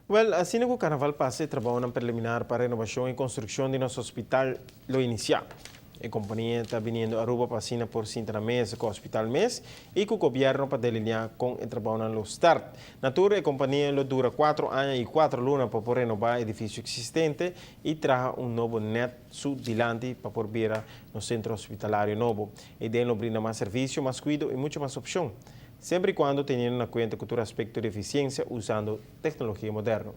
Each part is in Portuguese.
Well, assim que o carnaval passa, trabalham preliminar para a renovação e construção de nosso hospital lo inicial. A companhia está vindo a Aruba para assinar por cinta mesa com o hospital mês e com o governo para delinear com o trabalho no start. Na tour, a companhia lo dura 4 anos e 4 lunas para poder renovar o edifício existente e trazer novo net sudilante para por vir no centro hospitalário novo. A ideia brinda mais serviço, mais cuidado e muito mais opção. Sempre e quando tendo em conta o aspecto de eficiência usando tecnologia moderna.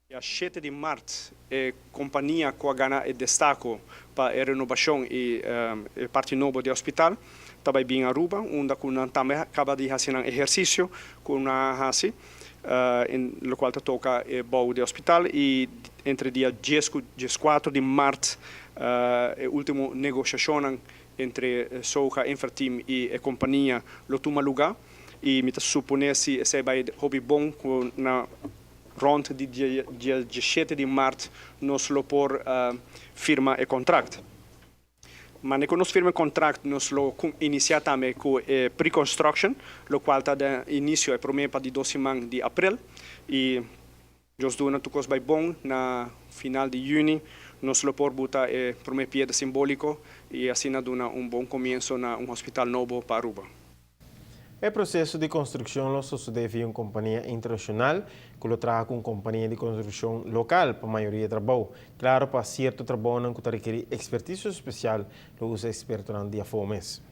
Dia 7 de março, a companhia que ganha o destaque para a renovação e a parte nova do hospital também em Aruba, onde também acaba de fazer um exercício com a HASI, no qual toca o bau do hospital e entre dia 10 e 4 de março, a última negociação entre Soja Infrateam e a companhia lo toma lugar e me supone se vai hobby bom na rond de dia 17 de março nós lo por firma e contrato. Mas quando nós firma contrato nós lo inicia também com pre-construction, lo qual está de início é primeiro para de 2 semanas de abril e nós dona tu vai bom na final de junho nós lo por botar primeiro piede simbólico e assim dona bom começo na hospital novo para Aruba. O processo de construção sucede em uma companhia internacional que trabalha com companhia de construção local para a maioria do trabalho. Claro, para certo trabalho que requer expertise especial, lo usa experto no dia fomes.